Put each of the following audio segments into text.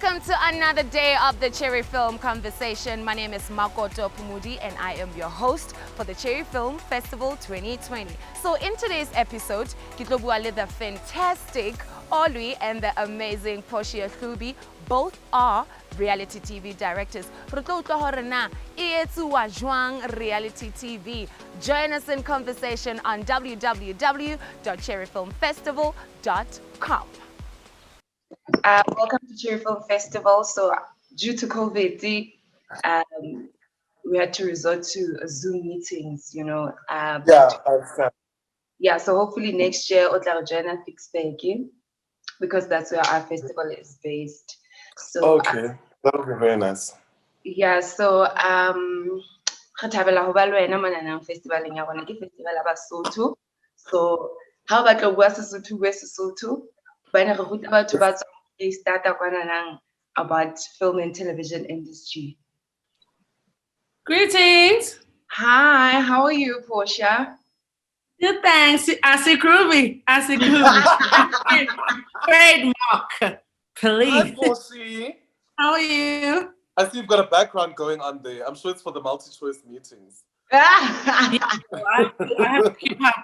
welcome to another day of the Cherry Film Conversation. My name is Makato Phumodi and I am your host for the Cherry Film Festival 2020. So in today's episode, Kitlo bua le the fantastic Olwee and the amazing Portia Hlubi. Both are reality TV directors. Re tlo utlwa hore na e etsuwa jwang reality TV. Join us in conversation on www.cherryfilmfestival.com. Welcome to Cherry Film Festival. So due to COVID, we had to resort to Zoom meetings, you know. So hopefully next year, Otla Joanna fix again, because that's where our festival is based. So okay, that would be very nice. Yeah, so festival so how about the Sesotho? About film and television industry. Greetings. Hi, how are you, Portia? Good, thanks. Groovy. Trademark, please. Hi, Portia. How are you? I see you've got a background going on there. I'm sure it's for the multi-choice meetings. I have to keep up.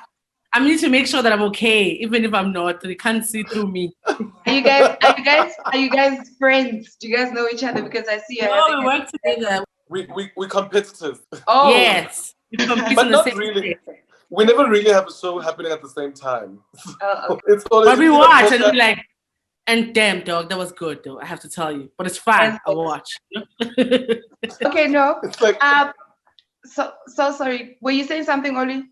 I need to make sure that I'm okay, even if I'm not. They can't see through me. Are you guys friends? Do you guys know each other? Because I see you. No, we work together. We competitors. Oh yes, we compete but in the not same really. place. We never really have a show happening at the same time. Okay. It's always, but we watch and we're like, and damn dog, that was good though. I have to tell you, but it's fine. I'll watch. Okay, no. It's like, so sorry. Were you saying something, Olwee?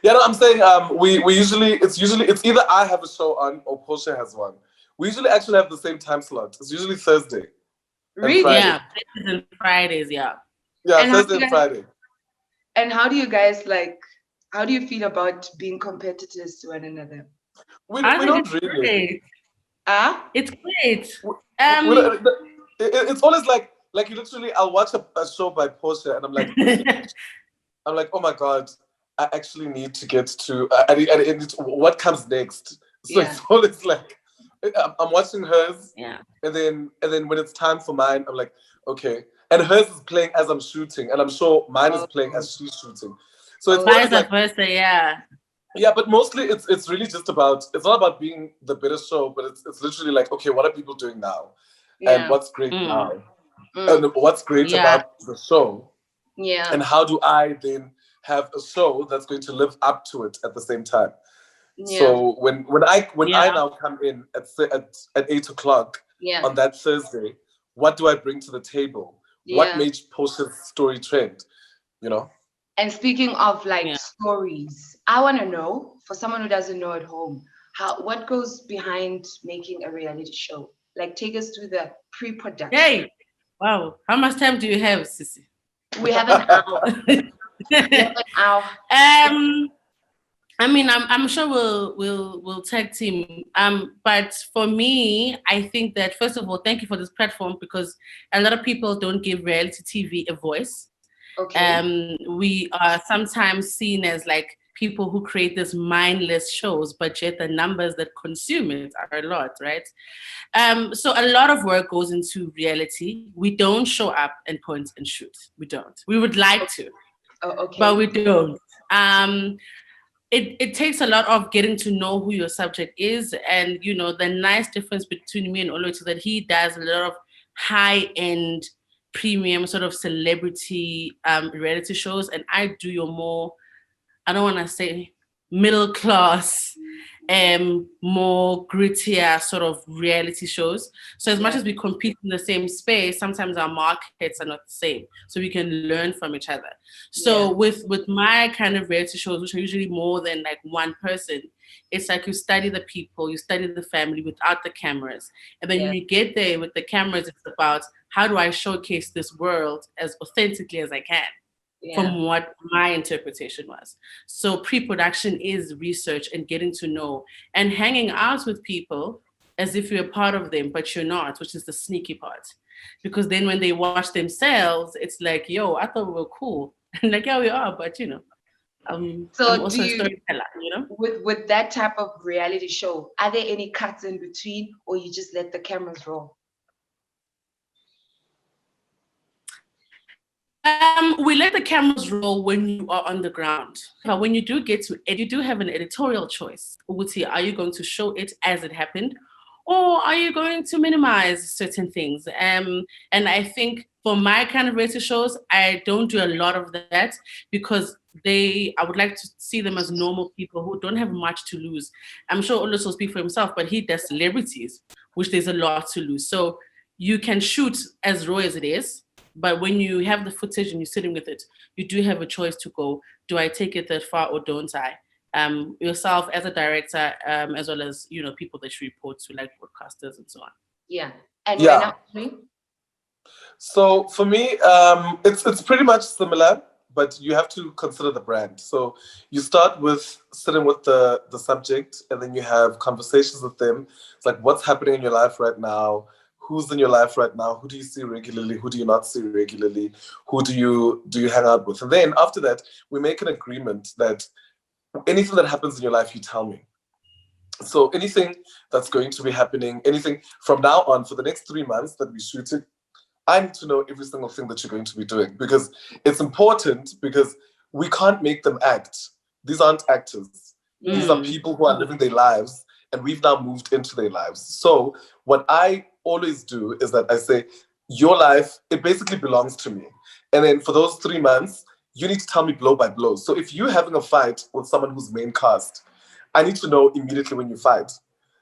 yeah, no, I'm saying it's either I have a show on or Portia has one. We usually actually have the same time slot. It's usually Thursday. Really? Yeah, Thursdays and Fridays, yeah. Yeah, And Thursday and Friday. And how do you guys how do you feel about being competitors to one another? We don't really. Great. It's great. It's always like you literally, I'll watch a show by Portia and I'm like, oh my God, I actually need to get to, what comes next? So Yeah. it's always like, I'm watching hers, Yeah. and then when it's time for mine, I'm like, okay. And hers is playing as I'm shooting, and I'm sure mine is playing as she's shooting. So it's always Vice like, versa, yeah. yeah, but mostly it's really just about, it's not about being the better show, but it's literally like, okay, what are people doing now? Yeah. And what's great now? And what's great about the show? Yeah. And how do I then have a show that's going to live up to it at the same time? Yeah. So when I now come in at 8:00 on that Thursday, what do I bring to the table? Yeah. What made Portia's story trend? You know? And speaking of stories, I want to know, for someone who doesn't know at home, what goes behind making a reality show? Like, take us through the pre-production. Hey, wow. How much time do you have, Sissy? We have an hour. I mean, I'm sure we'll tag team. But for me, I think that first of all, thank you for this platform, because a lot of people don't give reality TV a voice. Okay. We are sometimes seen as like people who create these mindless shows, but yet the numbers that consume it are a lot, right? So a lot of work goes into reality. We don't show up and point and shoot. We don't. We would like to, but we don't. It takes a lot of getting to know who your subject is, and you know the nice difference between me and Olwee is that he does a lot of high-end, premium sort of celebrity reality shows, and I do your more, I don't want to say middle class, more grittier sort of reality shows. So as much as we compete in the same space, sometimes our markets are not the same. So we can learn from each other. So with my kind of reality shows, which are usually more than like one person, it's like you study the people, you study the family without the cameras. And then when you get there with the cameras, it's about how do I showcase this world as authentically as I can. From what my interpretation was. So pre-production is research and getting to know and hanging out with people as if you're a part of them, but you're not, which is the sneaky part. Because then when they watch themselves, it's like, yo, I thought we were cool. Like, yeah, we are, but you know. So I'm also a storyteller, you know? With that type of reality show, are there any cuts in between, or you just let the cameras roll? We let the cameras roll when you are on the ground. But when you do get to it, you do have an editorial choice. Are you going to show it as it happened? Or are you going to minimize certain things? And I think for my kind of reality shows, I don't do a lot of that because I would like to see them as normal people who don't have much to lose. I'm sure Olwee will speak for himself, but he does celebrities, which there's a lot to lose. So you can shoot as raw as it is, but when you have the footage and you're sitting with it, you do have a choice to go, do I take it that far or don't I? Yourself as a director, as well as, people that you report to, like broadcasters and so on. Yeah. And Yeah. When So for me, it's pretty much similar, but you have to consider the brand. So you start with sitting with the subject, and then you have conversations with them. It's like, what's happening in your life right now? Who's in your life right now? Who do you see regularly? Who do you not see regularly? Who do you hang out with? And then after that, we make an agreement that anything that happens in your life, you tell me. So anything that's going to be happening, anything from now on for the next 3 months that we shoot it, I need to know every single thing that you're going to be doing, because it's important, because we can't make them act. These aren't actors. These are people who are living their lives, and we've now moved into their lives. So what I always do is that I say, your life, it basically belongs to me. And then for those 3 months, you need to tell me blow by blow. So if you're having a fight with someone who's main cast, I need to know immediately when you fight.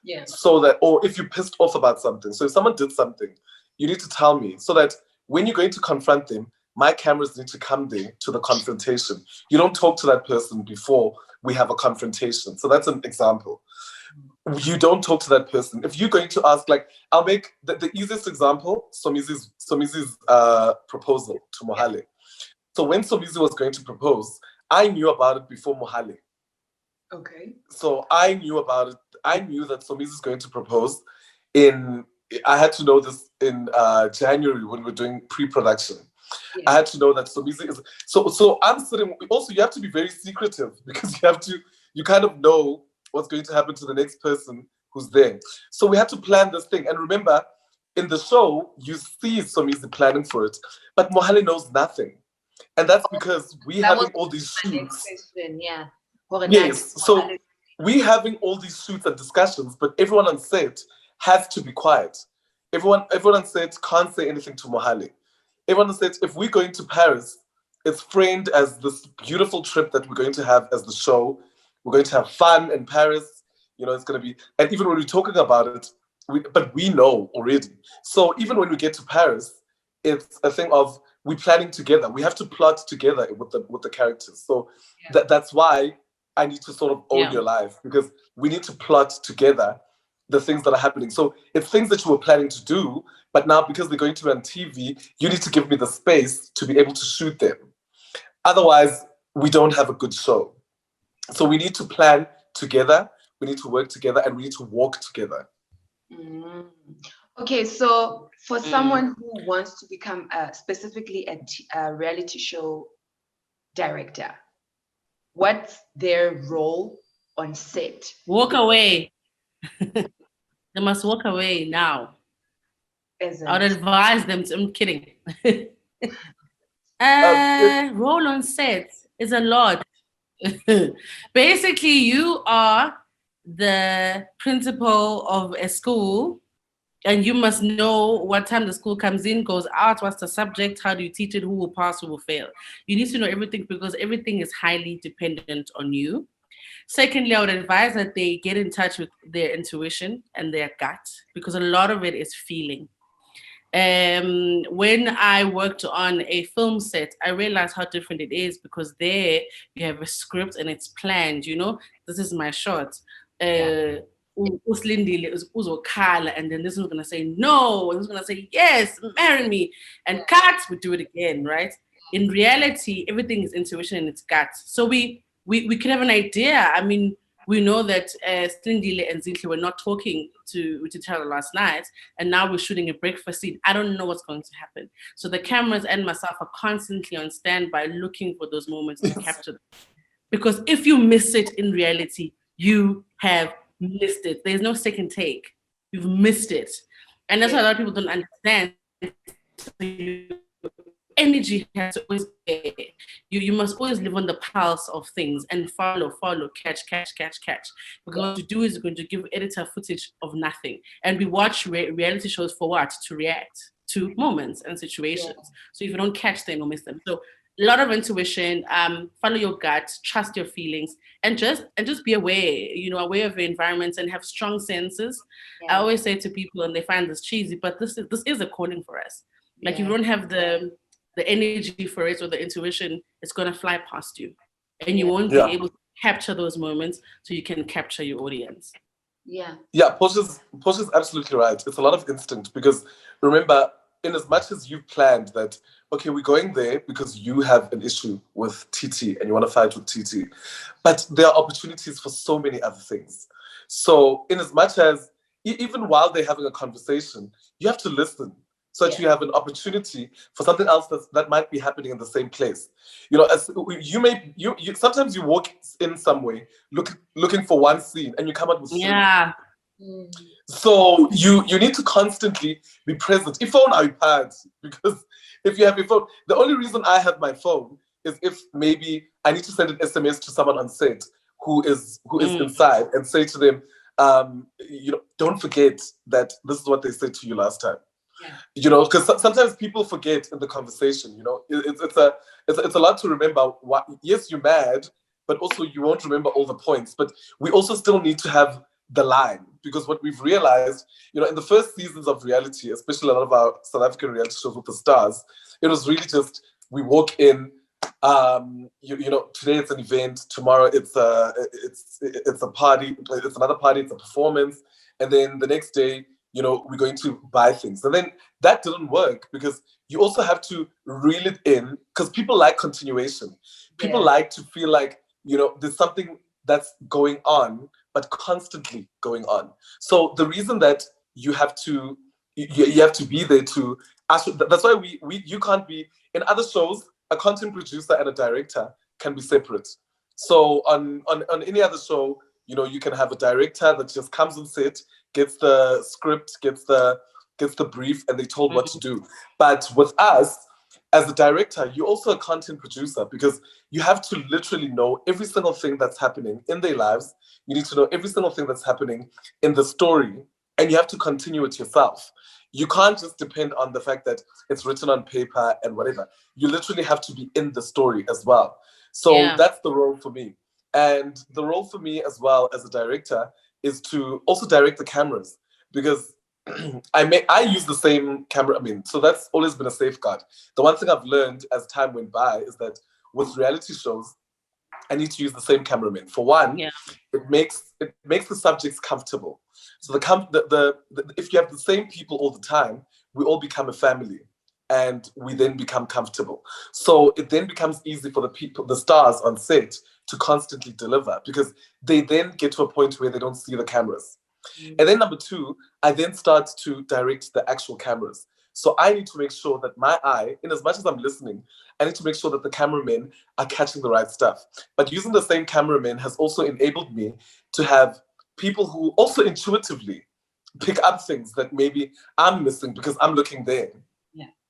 Yeah. So that, or if you're pissed off about something. So if someone did something, you need to tell me, so that when you're going to confront them, my cameras need to come there to the confrontation. You don't talk to that person before we have a confrontation. So that's an example. You don't talk to that person. If you're going to ask, like, I'll make the easiest example, Somizi's proposal to Mohale. So when Somizi was going to propose, I knew about it before Mohale. Okay. So I knew about it. I knew that Somizi is going to propose I had to know this in January when we're doing pre-production. Yeah. I had to know that Somizi is... So I'm sitting... Also, you have to be very secretive, because you kind of know what's going to happen to the next person who's there. So we had to plan this thing. And remember, in the show, you see Somizi planning for it, but Mohale knows nothing. And that's because we having all these shoots. Yeah. Yes. So we having all these shoots and discussions, but everyone on set has to be quiet. Everyone on set can't say anything to Mohale. Everyone on set, if we're going to Paris, it's framed as this beautiful trip that we're going to have as the show. We're going to have fun in Paris. It's going to be, and even when we're talking about it, but we know already. So even when we get to Paris, it's a thing of we're planning together. We have to plot together with the characters. So that's why I need to sort of own your life, because we need to plot together the things that are happening. So it's things that you were planning to do, but now because they're going to be on TV, you need to give me the space to be able to shoot them. Otherwise, we don't have a good show. So we need to plan together, we need to work together, and we need to walk together. Mm. Okay, so for someone who wants to become specifically a reality show director, what's their role on set? Walk away. They must walk away now. I would advise them to... I'm kidding. Role on set is a lot. Basically, you are the principal of a school, and you must know what time the school comes in, goes out, what's the subject, how do you teach it, who will pass, who will fail. You need to know everything, because everything is highly dependent on you. Secondly, I would advise that they get in touch with their intuition and their gut, because a lot of it is feeling. When I worked on a film set, I realized how different it is, because there you have a script and it's planned, this is my shot. And then this one's gonna say no, and this one's gonna say yes, marry me, and cut, we do it again, right? In reality, everything is intuition and it's gut. So we could have an idea. I mean, we know that Slindile and Zinhle were not talking to each other last night, and now we're shooting a breakfast scene. I don't know what's going to happen. So the cameras and myself are constantly on standby looking for those moments to capture them. Because if you miss it in reality, you have missed it. There's no second take. You've missed it. And that's what a lot of people don't understand. So you energy has to always be there. You must always live on the pulse of things and follow, catch. Because what you do is you're going to give editor footage of nothing. And we watch reality shows for what? To react to moments and situations. Yeah. So if you don't catch them, you'll miss them. So a lot of intuition, follow your gut, trust your feelings, and just be aware, aware of your environments and have strong senses. I always say to people, and they find this cheesy, but this is a calling for us. Like if you don't have the energy for it or the intuition, it's gonna fly past you, and you won't be able to capture those moments, so you can capture your audience. Yeah, Portia's absolutely right. It's a lot of instinct because remember, in as much as you've planned that, okay, we're going there because you have an issue with TT and you want to fight with TT, but there are opportunities for so many other things. So in as much as, even while they're having a conversation, you have to listen so that you have an opportunity for something else that might be happening in the same place. As you sometimes you walk in some way looking for one scene and you come out with three. So you need to constantly be present. If phone iPad, because if you have your phone, the only reason I have my phone is if maybe I need to send an SMS to someone on set who is inside and say to them, don't forget that this is what they said to you last time. Because sometimes people forget in the conversation. It's a lot to remember. Yes, you're mad, but also you won't remember all the points. But we also still need to have the line, because what we've realized, in the first seasons of reality, especially a lot of our South African reality shows with the stars, it was really just we walk in. Today it's an event. Tomorrow it's a party. It's another party. It's a performance, and then the next day, we're going to buy things. And then that didn't work because you also have to reel it in, because people like continuation. People like to feel like, there's something that's going on, but constantly going on. So the reason that you have to be there to ask, that's why you can't be, in other shows, a content producer and a director can be separate. So on any other show, you can have a director that just comes on set, gets the script, gets the brief, and they told what to do. But with us, as a director, you're also a content producer, because you have to literally know every single thing that's happening in their lives. You need to know every single thing that's happening in the story, and you have to continue it yourself. You can't just depend on the fact that it's written on paper and whatever. You literally have to be in the story as well. So that's the role for me. And the role for me as well as a director is to also direct the cameras, because I use the same camera. So that's always been a safeguard. The one thing I've learned as time went by is that with reality shows, I need to use the same cameraman. For one, it makes the subjects comfortable. So if you have the same people all the time, we all become a family, and we then become comfortable. So it then becomes easy for the stars on set to constantly deliver, because they then get to a point where they don't see the cameras. And then number two, I then start to direct the actual cameras. So I need to make sure that my eye, in as much as I'm listening, I need to make sure that the cameramen are catching the right stuff. But using the same cameraman has also enabled me to have people who also intuitively pick up things that maybe I'm missing because I'm looking there.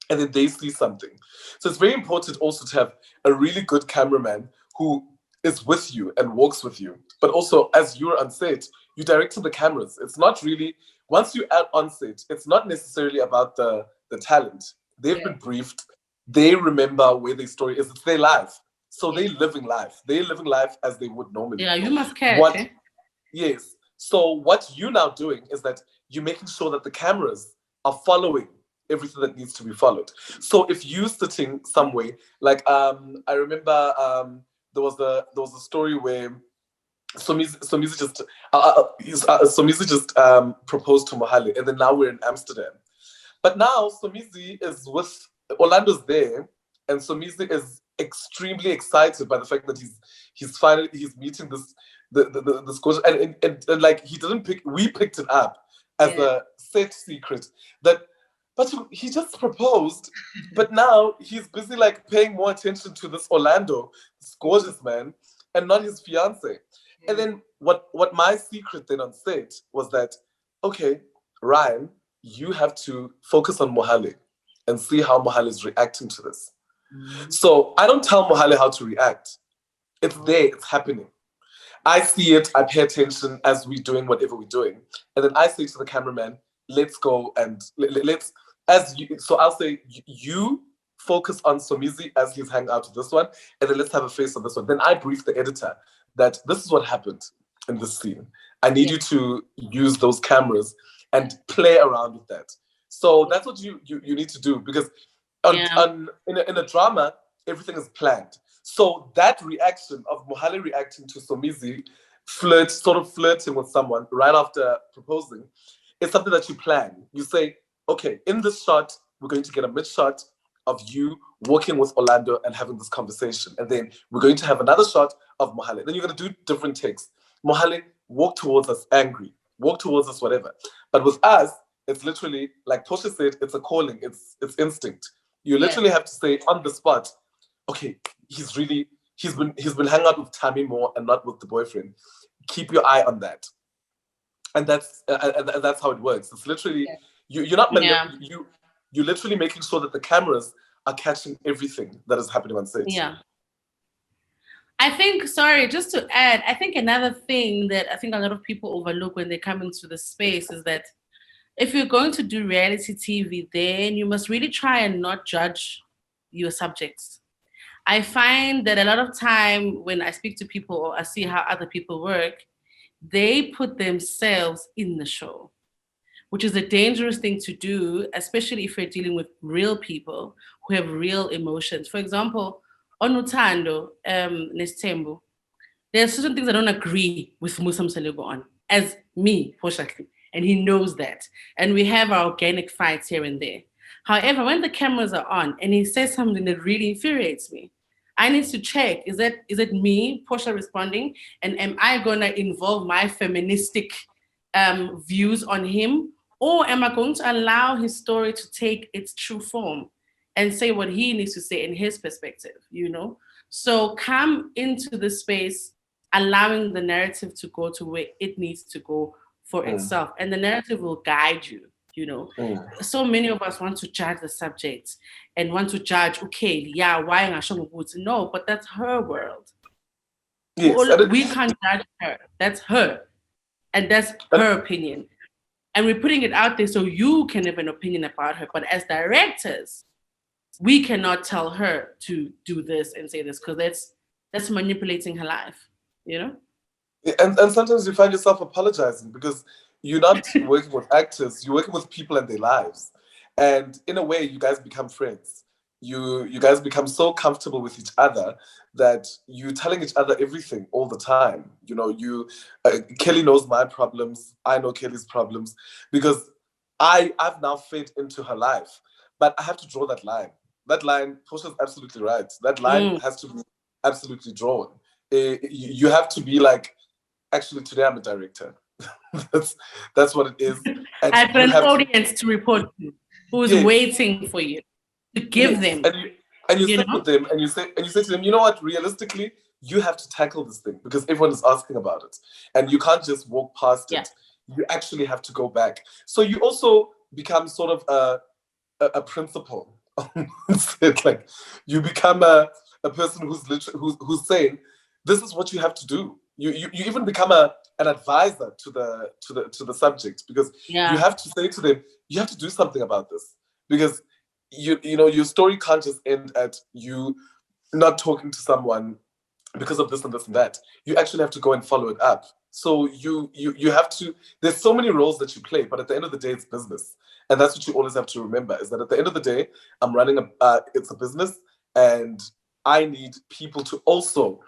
And then they see something. So it's very important also to have a really good cameraman who is with you and walks with you. But also, as you're on set, you direct the cameras. It's not really, once you're on set, it's not necessarily about the talent. They've been briefed. They remember where their story is. It's their life. So they're living life. They're living life as they would normally. Yeah, you must catch. Yes. So what you're now doing is that you're making sure that the cameras are following everything that needs to be followed. So if you're sitting somewhere, like I remember there was a story where Somizi just proposed to Mohale, and then now we're in Amsterdam. But now Somizi is with Orlando's there, and Somizi is extremely excited by the fact that he's meeting this coach, and like we picked it up as a set secret that. But he just proposed, but now he's busy like paying more attention to this Orlando, this gorgeous man, and not his fiance. And then what my secret then on set was that, okay, Ryan, you have to focus on Mohale and see how Mohale is reacting to this. So I don't tell Mohale how to react. It's there, it's happening. I see it, I pay attention as we're doing whatever we're doing. And then I say to the cameraman, let's go and let's, so I'll say, you focus on Somizi as he's hanging out with this one, and then let's have a face on this one. Then I brief the editor that this is what happened in this scene. I need you to use those cameras and play around with that. So that's what you need to do, because in a drama, everything is planned. So that reaction of Mohale reacting to Somizi sort of flirting with someone right after proposing, is something that you plan. You say, okay, in this shot, we're going to get a mid shot of you walking with Orlando and having this conversation. And then we're going to have another shot of Mohale. Then you're going to do different takes. Mohale, walk towards us angry, walk towards us whatever. But with us, it's literally, like Portia said, it's a calling, it's instinct. You literally have to say on the spot, okay, he's been hanging out with Tammy more and not with the boyfriend. Keep your eye on that. And that's how it works. It's literally, you're not you're literally making sure that the cameras are catching everything that is happening on set. Yeah. I think, sorry, just to add, I think another thing that I think a lot of people overlook when they come into the space is that if you're going to do reality TV, then you must really try and not judge your subjects. I find that a lot of time when I speak to people or I see how other people work, they put themselves in the show, which is a dangerous thing to do, especially if you're dealing with real people who have real emotions. For example, on Utando, Nestembu, there are certain things I don't agree with Musa Msalego on, as me, Portia Hlubi, and he knows that. And we have our organic fights here and there. However, when the cameras are on and he says something that really infuriates me, I need to check, is it me, Portia, responding? And am I gonna involve my feministic views on him? Or am I going to allow his story to take its true form and say what he needs to say in his perspective, you know? So come into the space, allowing the narrative to go to where it needs to go for itself. And the narrative will guide you, you know? So many of us want to judge the subject and want to judge, okay, yeah, why am I showing boots? No, but that's her world. Yes, we can't judge her. That's her. And that's her opinion. And we're putting it out there so you can have an opinion about her. But as directors, we cannot tell her to do this and say this, because that's manipulating her life, you know? And sometimes you find yourself apologizing because you're not working with actors, you're working with people and their lives. And in a way, you guys become friends. You guys become so comfortable with each other that you're telling each other everything all the time. You know, Kelly knows my problems, I know Kelly's problems, because I've now fed into her life. But I have to draw that line. That line, Portia's absolutely right. That line has to be absolutely drawn. You have to be like, actually, today I'm a director. that's what it is. And I have an audience to report to who's waiting for you to give them. And you sit with them and you say to them, you know what, realistically, you have to tackle this thing because everyone is asking about it. And you can't just walk past it. You actually have to go back. So you also become sort of a principal. Like you become a person who's saying, this is what you have to do. You even become an advisor to the subject, because you have to say to them, you have to do something about this, because you know your story can't just end at you not talking to someone because of this and this and that. You actually have to go and follow it up. So you have to. There's so many roles that you play, but at the end of the day, it's business, and that's what you always have to remember: is that at the end of the day, I'm running it's a business, and I need people to also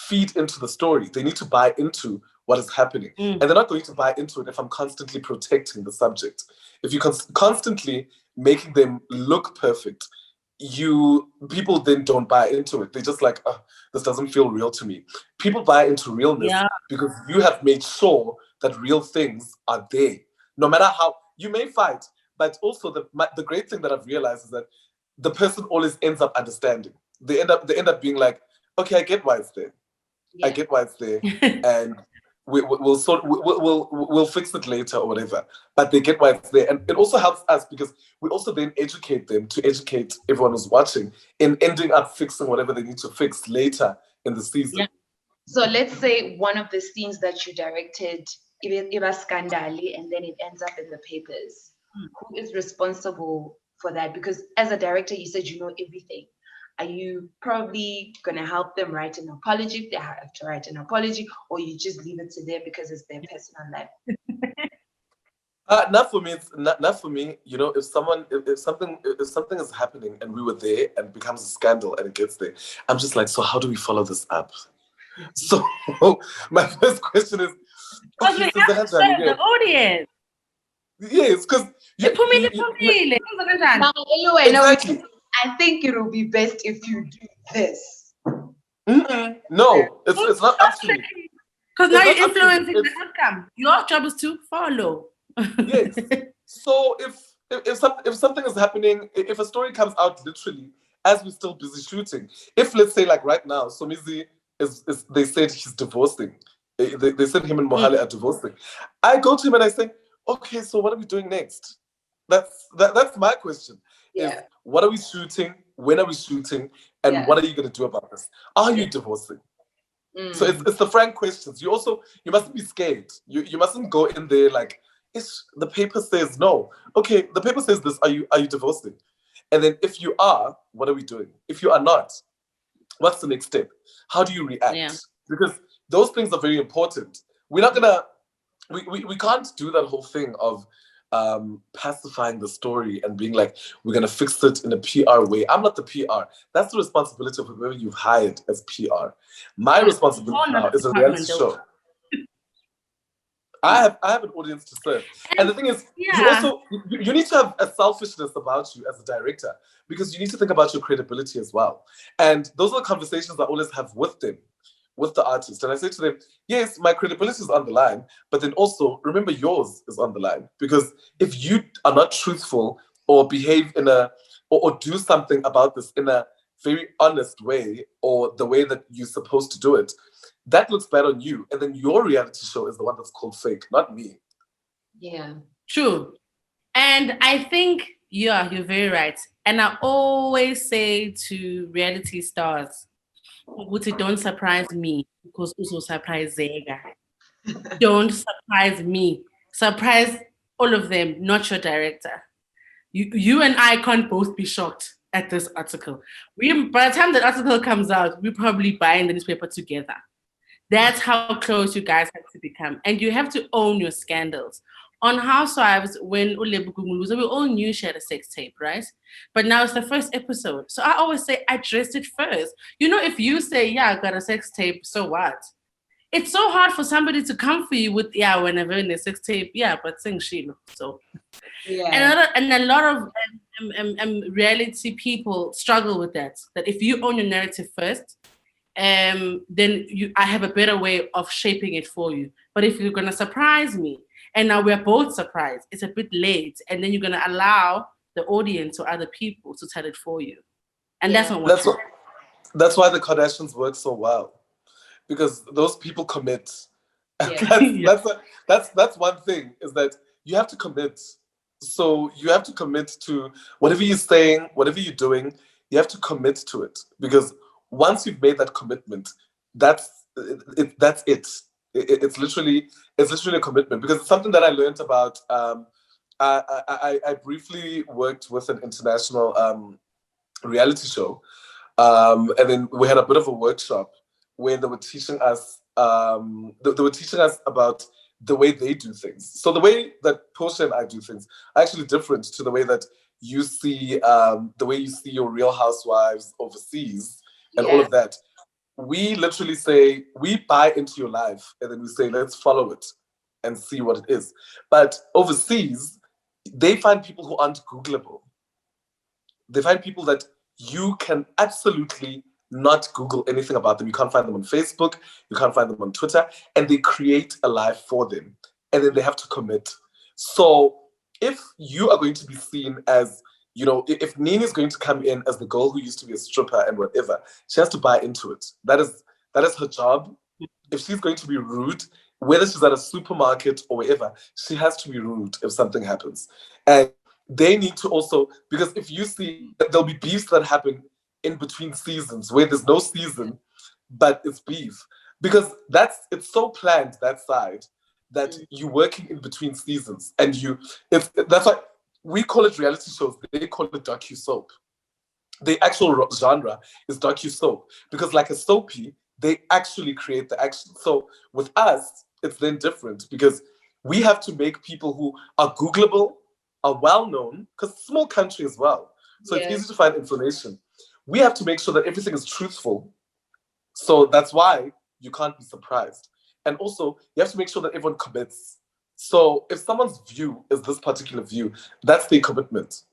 feed into the story. They need to buy into what is happening. And they're not going to buy into it if I'm constantly protecting the subject. If you're constantly making them look perfect, people then don't buy into it. They're just like, oh, this doesn't feel real to me. People buy into realness because you have made sure that real things are there. No matter how you may fight, but also the great thing that I've realized is that the person always ends up understanding. They end up being like, okay, I get why it's there. I get why it's there. And we'll fix it later or whatever. But they get why it's there, and it also helps us because we also then educate them to educate everyone who's watching in ending up fixing whatever they need to fix later in the season. Yeah. So let's say one of the scenes that you directed, it was scandally, and then it ends up in the papers. Who is responsible for that? Because as a director, you said you know everything. Are you probably going to help them write an apology if they have to write an apology, or you just leave it to them because it's their personal life? Not for me. It's not for me. You know, if something is happening and we were there and it becomes a scandal and it gets there, I'm just like, so how do we follow this up? So my first question is, Because we have to serve the audience. Yes, because exactly. I think it will be best if you do this. No, it's not up to me. Because now you're influencing the outcome. Your job is to follow. Yes. So if something is happening, if a story comes out literally as we're still busy shooting, if let's say like right now, Somizi is they said he's divorcing. They said him and Mohale are divorcing. I go to him and I say, okay, so what are we doing next? That's my question. Yeah. Is what are we shooting? When are we shooting? And what are you going to do about this? Are you divorcing? So it's the frank questions. You mustn't be scared. You mustn't go in there like, the paper says no. Okay, the paper says this. Are you divorcing? And then if you are, what are we doing? If you are not, what's the next step? How do you react? Yeah. Because those things are very important. We're not gonna. We can't do that whole thing of pacifying the story and being like, we're going to fix it in a PR way. I'm not the PR. That's the responsibility of whoever you've hired as PR. My responsibility now is a reality show. I have an audience to serve. And the thing is, you need to have a selfishness about you as a director, because you need to think about your credibility as well. And those are the conversations I always have with them, with the artist. And I say to them, yes, my credibility is on the line, but then also remember yours is on the line. Because if you are not truthful or behave or do something about this in a very honest way, or the way that you're supposed to do it, that looks bad on you. And then your reality show is the one that's called fake, not me. Yeah. True. And I think, you're very right. And I always say to reality stars, don't surprise me, because also surprise Zega. Don't surprise me. Surprise all of them, not your director. You and I can't both be shocked at this article. By the time the article comes out, we probably buying the newspaper together. That's how close you guys have to become. And you have to own your scandals. On Housewives, when Olwee Gumuluza, we all knew she had a sex tape, right? But now it's the first episode. So I always say, address it first. You know, if you say, yeah, I got a sex tape, so what? It's so hard for somebody to come for you with, yeah, whenever in a sex tape, yeah, but sing Sheila. So, yeah. And a lot of reality people struggle with that. That if you own your narrative first, then I have a better way of shaping it for you. But if you're gonna surprise me, and now we're both surprised, it's a bit late, and then you're gonna allow the audience or other people to tell it for you, and that's not what. That's why the Kardashians work so well, because those people commit. Yeah. That's one thing, is that you have to commit. So you have to commit to whatever you're saying, whatever you're doing. You have to commit to it, because once you've made that commitment, that's it. It's literally a commitment, because it's something that I learned about. I briefly worked with an international reality show, and then we had a bit of a workshop where they were teaching us. They were teaching us about the way they do things. So the way that Portia and I do things are actually different to the way that you see your Real Housewives overseas and all of that. We literally say, we buy into your life, and then we say, let's follow it and see what it is. But overseas, they find people who aren't Googleable. They find people that you can absolutely not Google anything about them. You can't find them on Facebook, you can't find them on Twitter, and they create a life for them. And then they have to commit. So if you are going to be seen as, if Nini is going to come in as the girl who used to be a stripper and whatever, she has to buy into it. That is her job. If she's going to be rude, whether she's at a supermarket or wherever, she has to be rude if something happens. And they need to also, because if you see, there'll be beefs that happen in between seasons where there's no season, but it's beef. Because it's so planned, that side, that you're working in between seasons. And that's why we call it reality shows, they call it docu-soap. The actual genre is docu-soap. Because like a soapy, they actually create the action. So with us, it's then different because we have to make people who are Googleable, are well-known, because small country as well. So it's easy to find information. We have to make sure that everything is truthful. So that's why you can't be surprised. And also, you have to make sure that everyone commits. So if someone's view is this particular view, that's their commitment.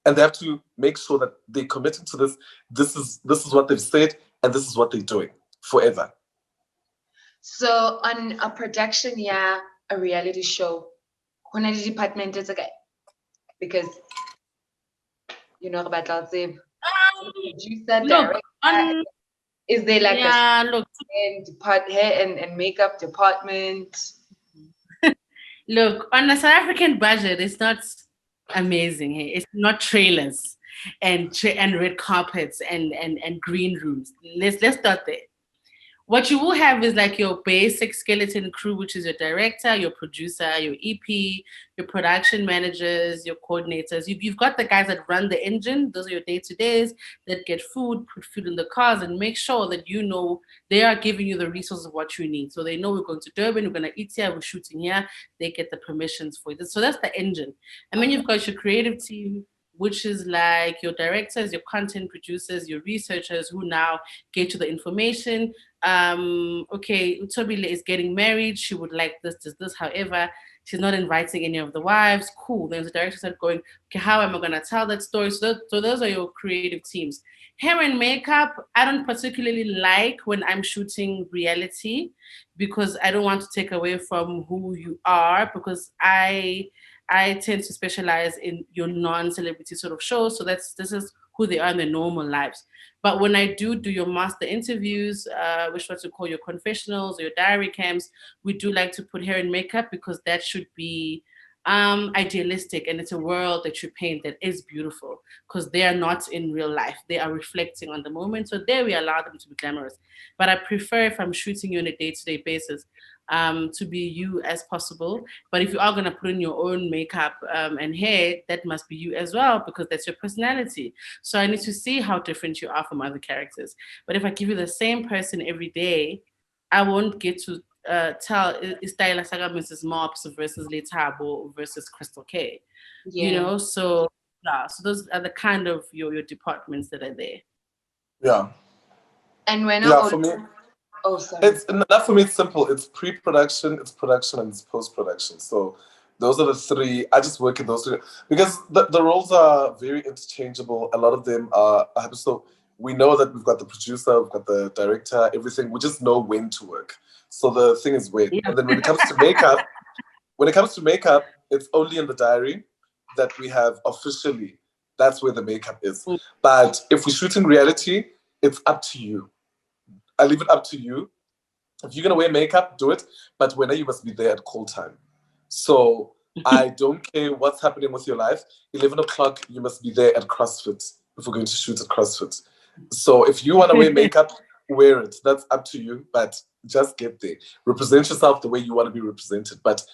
And they have to make sure that they're committed to this. This is what they've said, and this is what they're doing forever. So on a production, a reality show, when the department is okay, because about producer, director, is there like hair and makeup department? Look, on a South African budget, it's not amazing. It's not trailers and red carpets and green rooms. Let's start there. What you will have is like your basic skeleton crew, which is your director, your producer, your EP, your production managers, your coordinators. You've got the guys that run the engine. Those are your day-to-days that get food, put food in the cars, and make sure that they are giving you the resources of what you need. So they know we're going to Durban, we're going to eat here, we're shooting here. They get the permissions for it. So that's the engine. And then you've got your creative team, which is like your directors, your content producers, your researchers who now get you the information. Okay, Utobile is getting married. She would like this. However, she's not inviting any of the wives. Cool. Then the directors start going, okay, how am I going to tell that story? So those are your creative teams. Hair and makeup, I don't particularly like when I'm shooting reality because I don't want to take away from who you are, because I tend to specialize in your non-celebrity sort of shows. So this is who they are in their normal lives. But when I do your master interviews, which what we call your confessionals or your diary cams, we do like to put hair and makeup because that should be idealistic, and it's a world that you paint that is beautiful because they are not in real life. They are reflecting on the moment. So there we allow them to be glamorous. But I prefer, if I'm shooting you on a day-to-day basis, to be you as possible. But if you are going to put in your own makeup and hair, that must be you as well, because that's your personality. So I need to see how different you are from other characters. But if I give you the same person every day, I won't get to tell is Tyler Saga Mrs. Mops versus Letabo versus Crystal K. So those are the kind of your departments that are there. Yeah. And when for me, for me, it's simple. It's pre-production, it's production, and it's post-production. So those are the three. I just work in those three because the roles are very interchangeable. A lot of them are so we know that we've got the producer, we've got the director, everything. We just know when to work. So the thing is when. Yeah. And then when it comes to makeup, it's only in the diary that we have officially. That's where the makeup is. But if we're shooting reality, it's up to you. I leave it up to you. If you're gonna wear makeup, do it. But when you must be there at call time. So I don't care what's happening with your life. 11 o'clock, you must be there at CrossFit if we're going to shoot at CrossFit. So if you want to wear makeup, wear it. That's up to you. But just get there. Represent yourself the way you want to be represented. But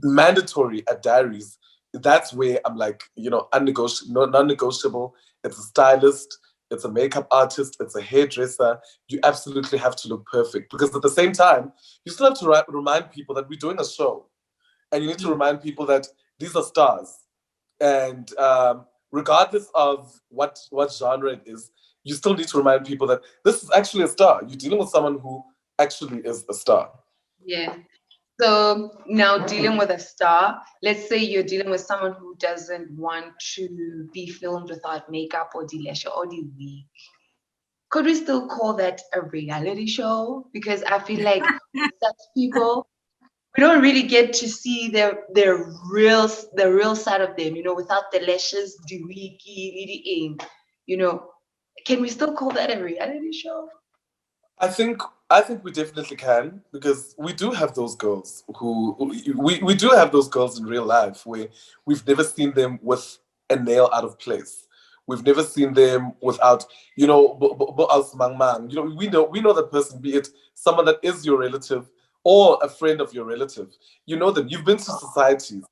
mandatory at diaries, that's where I'm like, non-negotiable. It's a stylist, it's a makeup artist, it's a hairdresser. You absolutely have to look perfect, because at the same time, you still have to remind people that we're doing a show. And you need to remind people that these are stars. And regardless of what genre it is, you still need to remind people that this is actually a star. You're dealing with someone who actually is a star. Yeah. So now dealing with a star, let's say you're dealing with someone who doesn't want to be filmed without makeup or dilesha or the wig. Could we still call that a reality show? Because I feel like with such people, we don't really get to see their real side of them, without the lashes, the wiggy, Can we still call that a reality show? I think I think we definitely can, because we do have those girls we do have those girls in real life where we've never seen them with a nail out of place. We've never seen them without, us mang mang. We know that person, be it someone that is your relative or a friend of your relative. You know them. You've been to societies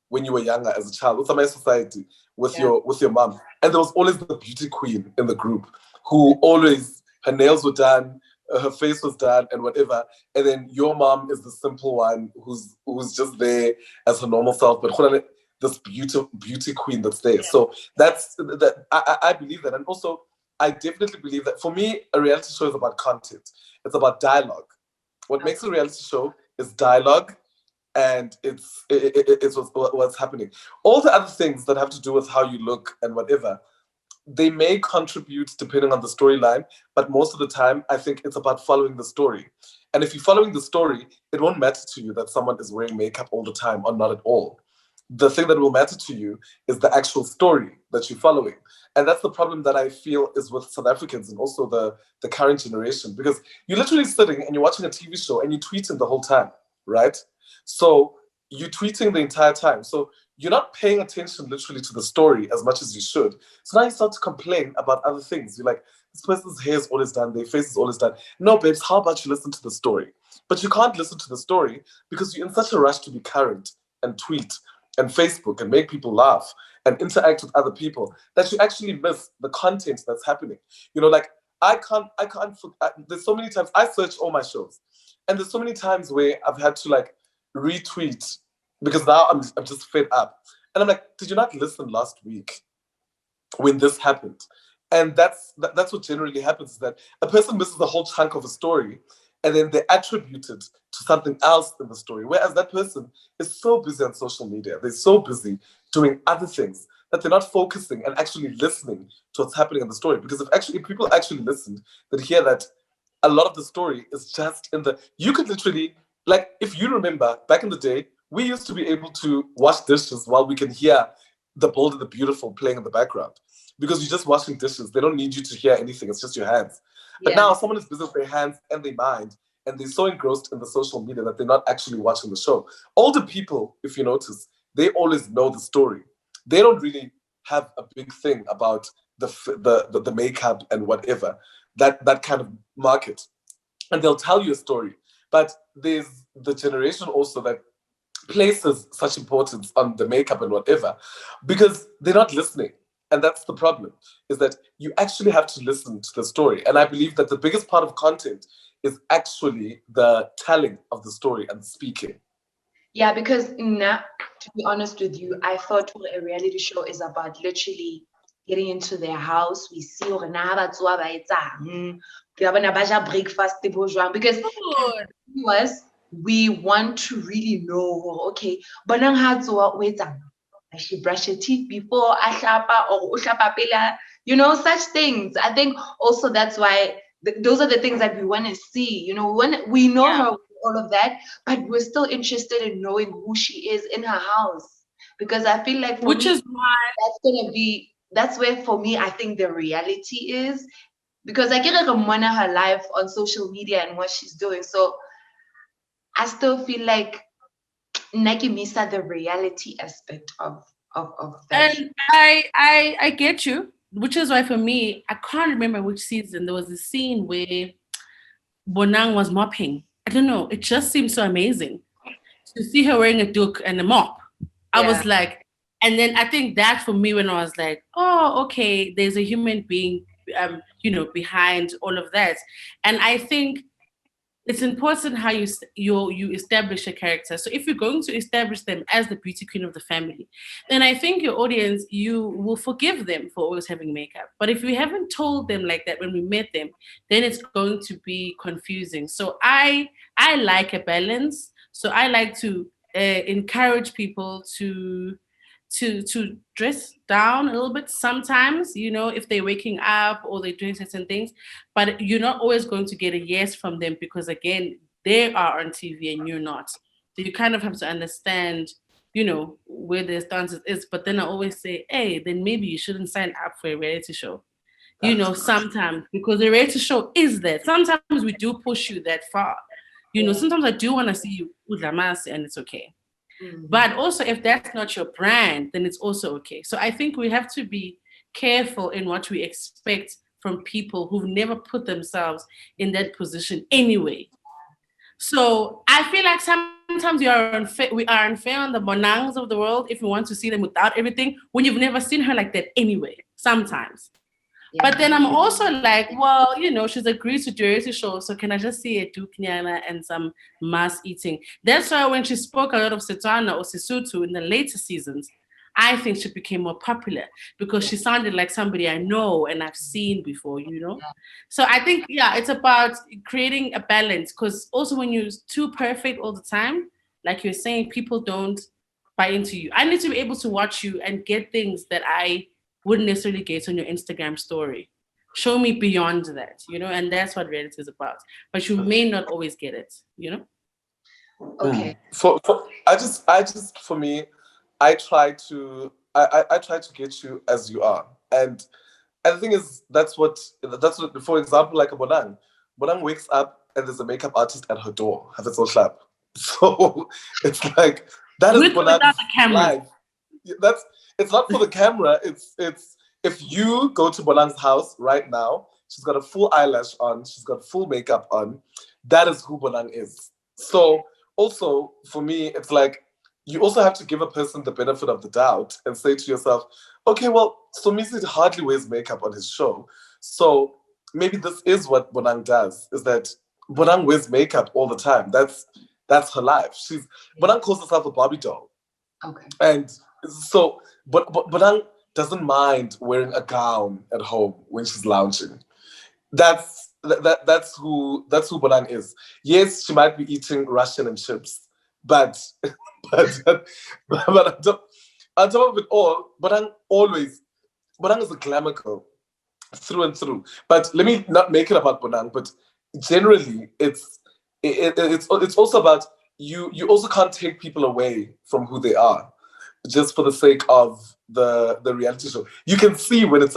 when you were younger as a child, with my society, Yeah. with your mom, and there was always the beauty queen in the group who always, her nails were done, her face was done, and whatever. And then your mom is the simple one who's just there as her normal self, but this beauty queen that's there. So that's that. I believe that, and also I definitely believe that for me, a reality show is about content. It's about dialogue. What makes a reality show is dialogue, and it's what's happening. All the other things that have to do with how you look and whatever, they may contribute depending on the storyline, but most of the time, I think it's about following the story. And if you're following the story, it won't matter to you that someone is wearing makeup all the time or not at all. The thing that will matter to you is the actual story that you're following. And that's the problem that I feel is with South Africans and also the current generation, because you're literally sitting and you're watching a TV show and you're tweeting the whole time, right? So you're tweeting the entire time. So you're not paying attention literally to the story as much as you should. So now you start to complain about other things. You're like, this person's hair is always done, their face is always done. No, babes, how about you listen to the story? But you can't listen to the story because you're in such a rush to be current and tweet and Facebook and make people laugh and interact with other people that you actually miss the content that's happening. Like there's so many times I search all my shows, and there's so many times where I've had to like retweet because now I'm just fed up. And I'm like, did you not listen last week when this happened? And that's what generally happens, is that a person misses a whole chunk of a story and then they attribute it to something else in the story. Whereas that person is so busy on social media, they're so busy doing other things that they're not focusing and actually listening to what's happening in the story. Because if people actually listened, they'd hear that a lot of the story is just you could literally, like, if you remember back in the day, we used to be able to wash dishes while we can hear The Bold and the Beautiful playing in the background, because you're just washing dishes. They don't need you to hear anything. It's just your hands. But now someone is busy with their hands and their mind, and they're so engrossed in the social media that they're not actually watching the show. Older people, if you notice, they always know the story. They don't really have a big thing about the makeup and whatever, that kind of market. And they'll tell you a story. But there's the generation also that places such importance on the makeup and whatever because they're not listening. And that's the problem, is that you actually have to listen to the story. And I believe that the biggest part of content is actually the telling of the story and speaking. Yeah, because to be honest with you, I thought a reality show is about literally getting into their house. We see breakfast because we want to really know, okay, I should brush your teeth before I shapa or ushapa pela, such things. I think also that's why those are the things that we want to see. When we know her, all of that, but we're still interested in knowing who she is in her house, because I feel like is why that's where for me I think the reality is, because I get to monitor her life on social media and what she's doing. So I still feel like Nike Misa the reality aspect of that. And I get you, which is why for me, I can't remember which season. There was a scene where Bonang was mopping. I don't know. It just seemed so amazing to see her wearing a duke and a mop. I was like, and then I think that for me, when I was like, oh, okay, there's a human being, behind all of that. And I think it's important how you establish a character. So if you're going to establish them as the beauty queen of the family, then I think your audience, you will forgive them for always having makeup. But if you haven't told them like that when we met them, then it's going to be confusing. So I like a balance. So I like to encourage people to dress down a little bit sometimes, if they're waking up or they're doing certain things, but you're not always going to get a yes from them, because again, they are on TV and you're not. So you kind of have to understand, where their stance is. But then I always say, hey, then maybe you shouldn't sign up for a reality show. You know, sometimes, because the reality show is that sometimes we do push you that far. You know, sometimes I do want to see you with Lamas, and it's okay. But also, if that's not your brand, then it's also okay. So I think we have to be careful in what we expect from people who've never put themselves in that position anyway. So I feel like sometimes we are unfair on the Bonangs of the world if we want to see them without everything when you've never seen her like that anyway. Sometimes. Yeah. But then I'm also like, well, you know, she's agreed to do a reality show, so can I just see a Duknyana and some mass eating? That's why when she spoke a lot of Setswana or Sesotho in the later seasons, I think she became more popular because she sounded like somebody I know and I've seen before, you know? So I think, yeah, it's about creating a balance, because also when you're too perfect all the time, like you're saying, people don't buy into you. I need to be able to watch you and get things that I wouldn't necessarily get on your Instagram story. Show me beyond that, you know, and that's what reality is about. But you may not always get it, you know? Okay. For me, I try to I try to get you as you are. And the thing is, that's what, for example, like a Bonang. Bonang wakes up and there's a makeup artist at her door. Have it so sharp. So it's like, that is With or without Bonang's the camera. life. It's not for the camera. It's if you go to Bonang's house right now, she's got a full eyelash on, she's got full makeup on. That is who Bonang is. So also for me, it's like, you also have to give a person the benefit of the doubt and say to yourself, okay, well, Somizi hardly wears makeup on his show. So maybe this is what Bonang does, is that Bonang wears makeup all the time. That's her life. Bonang calls herself a Barbie doll. Okay. And so, but Bonang doesn't mind wearing a gown at home when she's lounging. That's who Bonang is. Yes, she might be eating Russian and chips, but but on top of it all, Bonang is a glamour girl through and through. But let me not make it about Bonang, but generally it's also about you also can't take people away from who they are just for the sake of the reality show. You can see when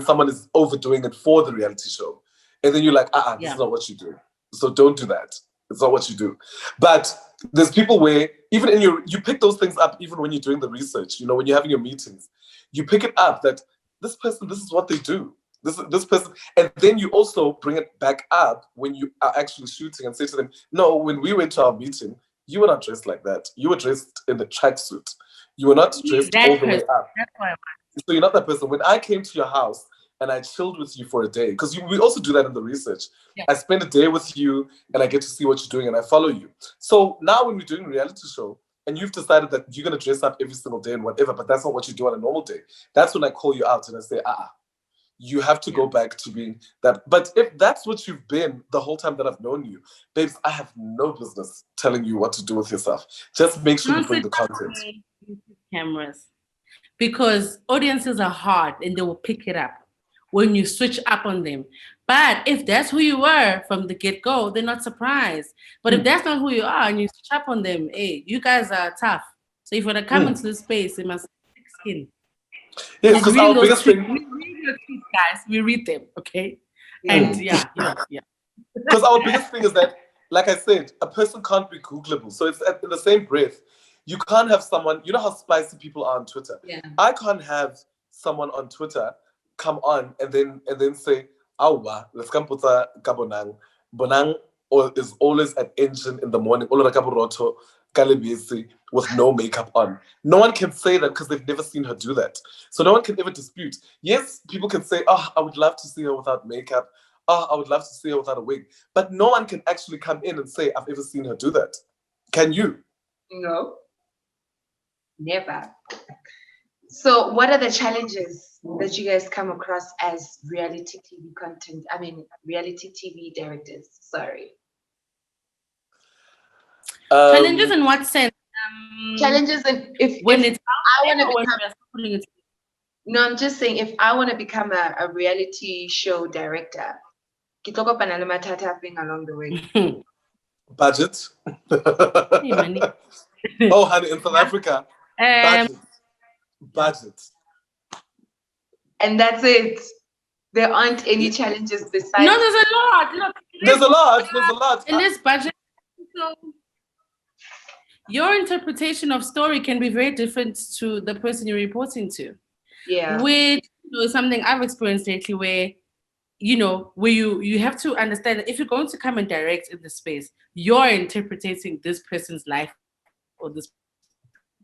someone is overdoing it for the reality show, and then you're like, this is not what you do. So don't do that. It's not what you do. But there's people where even you pick those things up even when you're doing the research. You know, when you're having your meetings, you pick it up that this person, this is what they do. This person, and then you also bring it back up when you are actually shooting and say to them, no, when we went to our meeting, you were not dressed like that. You were dressed in the tracksuit. You were not dressed all the way up. That's why So you're not that person. When I came to your house and I chilled with you for a day, because we also do that in the research. Yeah. I spend a day with you and I get to see what you're doing and I follow you. So now when we're doing a reality show and you've decided that you're going to dress up every single day and whatever, but that's not what you do on a normal day, that's when I call you out and I say, you have to go back to being that. But if that's what you've been the whole time that I've known you, babes, I have no business telling you what to do with yourself. Just make sure you bring the content. Cameras. Because audiences are hard and they will pick it up when you switch up on them. But if that's who you were from the get-go, they're not surprised. But if that's not who you are and you switch up on them, hey, you guys are tough. So if you want to come into this space, you must thick skin. Yes, because our biggest thing... We read your tweets, guys. We read them, okay? And yeah. Because our biggest thing is that, like I said, a person can't be Googleable. So it's in the same breath. You can't have someone, you know how spicy people are on Twitter. Yeah. I can't have someone on Twitter come on and then say, "Awa, let's come put a Bonang. Bonang is always at engine in the morning, with no makeup on." No one can say that because they've never seen her do that. So no one can ever dispute. Yes, people can say, I would love to see her without makeup. I would love to see her without a wig. But no one can actually come in and say, I've ever seen her do that. Can you? No. Never. So what are the challenges that you guys come across as reality TV directors? Sorry. Challenges in what sense? Challenges in I'm just saying, if I want to become a reality show director, along the way. Budget. Oh, honey, in South Africa, budget. And that's it. There aren't any challenges besides. No, there's a lot. Look, There's a lot. in this budget. So your interpretation of story can be very different to the person you're reporting to. Yeah. Which is something I've experienced lately where, where you have to understand that if you're going to come and direct in the space, you're interpreting this person's life or this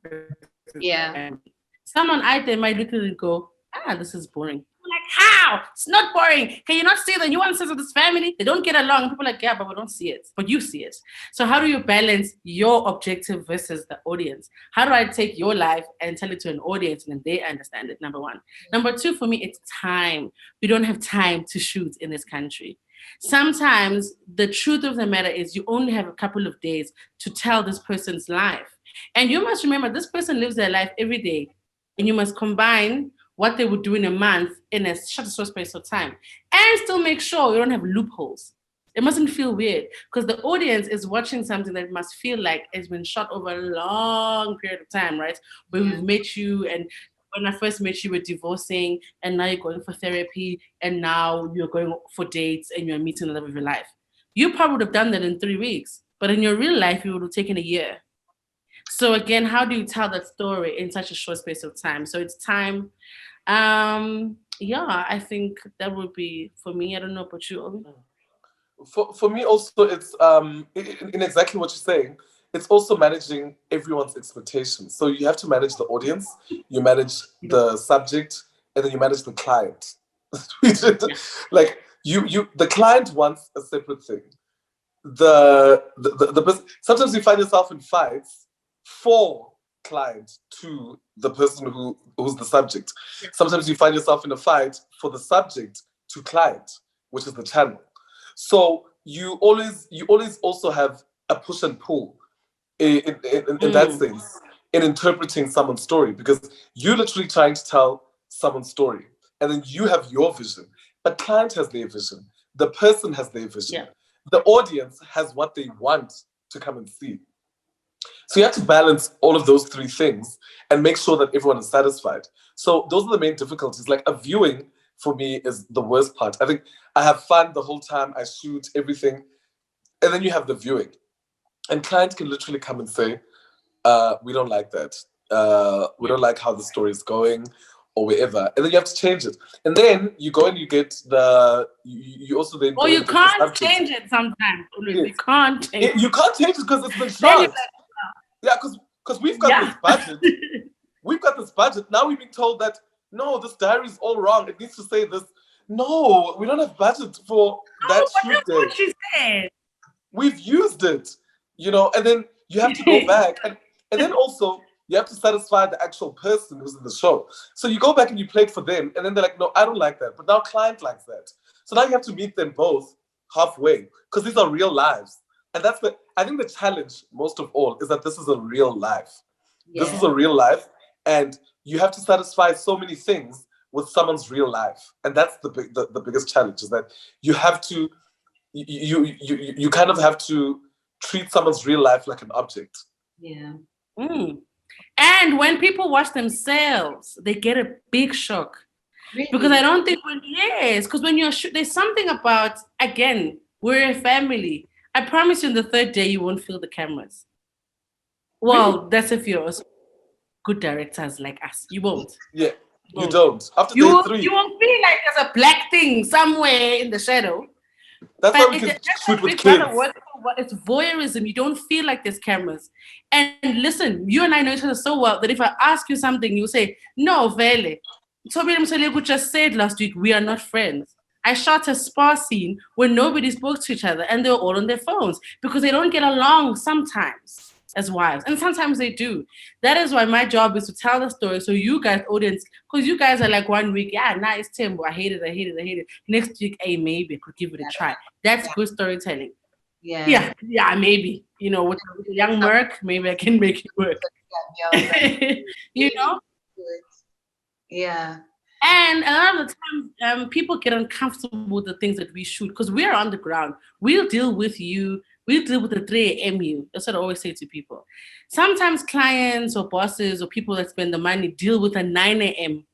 person's family. Someone out there might look at it and go, this is boring. Like, how? It's not boring. Can you not see the nuances of this family? They don't get along. And people are like, yeah, but we don't see it. But you see it. So how do you balance your objective versus the audience? How do I take your life and tell it to an audience and then they understand it? Number one. Number two, for me, it's time. We don't have time to shoot in this country. Sometimes the truth of the matter is you only have a couple of days to tell this person's life. And you must remember, this person lives their life every day. And you must combine what they would do in a month in a short space of time and still make sure you don't have loopholes. It mustn't feel weird because the audience is watching something that must feel like it's been shot over a long period of time, right? Where we've met you, and when I first met you, we're divorcing, and now you're going for therapy, and now you're going for dates, and you're meeting the love of your life. You probably would have done that in 3 weeks, but in your real life, it would have taken a year. So again, how do you tell that story in such a short space of time? So it's time. I think that would be for me. I don't know about you, Olwee. For me also, it's in exactly what you're saying. It's also managing everyone's expectations. So you have to manage the audience, you manage the subject, and then you manage the client. Like the client wants a separate thing. The sometimes you find yourself in fights for client to the person who's the subject. Sometimes you find yourself in a fight for the subject to client, which is the channel. So you always also have a push and pull in that sense in interpreting someone's story, because you're literally trying to tell someone's story and then you have your vision, but client has their vision, the person has their vision, the audience has what they want to come and see. So you have to balance all of those three things and make sure that everyone is satisfied. So those are the main difficulties. Like a viewing for me is the worst part. I think I have fun the whole time, I shoot everything, and then you have the viewing. And clients can literally come and say, we don't like that. We don't like how the story is going or whatever. And then you have to change it. And then you go and you get you also then... Or you can't change it sometimes. You can't change it. You can't change it because it's been shot. Yeah, because we've got this budget. We've got this budget. Now we've been told that, no, this diary is all wrong. It needs to say this. No, we don't have budget for that shoot day. What she said. We've used it, and then you have to go back. And then also, you have to satisfy the actual person who's in the show. So you go back and you play it for them. And then they're like, no, I don't like that. But now client likes that. So now you have to meet them both halfway because these are real lives. And I think the challenge most of all is that this is a real life. Yeah. This is a real life. And you have to satisfy so many things with someone's real life. And that's the biggest challenge, is that you have to, you kind of have to treat someone's real life like an object. Yeah. And when people watch themselves, they get a big shock. Really? Because I don't think because when you're there's something about, again, we're a family. I promise you, on the third day, you won't feel the cameras. Well, really? That's if you're good directors like us. You won't. Yeah, you don't. After day 3. You won't feel like there's a black thing somewhere in the shadow. That's why we can shoot with kids. It's voyeurism. You don't feel like there's cameras. And listen, you and I know each other so well that if I ask you something, you say, no, Vele. Toby Mseleku just said last week, we are not friends. I shot a spa scene where nobody spoke to each other and they were all on their phones because they don't get along sometimes as wives. And sometimes they do. That is why my job is to tell the story. So you guys, audience, because you guys are like 1 week, nice, Timbo, I hate it. Next week, hey, maybe I could give it a try. That's good storytelling. Yeah, maybe. With a young Merc, maybe I can make it work. Yeah. And a lot of the time, people get uncomfortable with the things that we shoot because we're on the ground. We'll deal with you. We'll deal with the 3 a.m. you. That's what I always say to people. Sometimes clients or bosses or people that spend the money deal with a 9 a.m.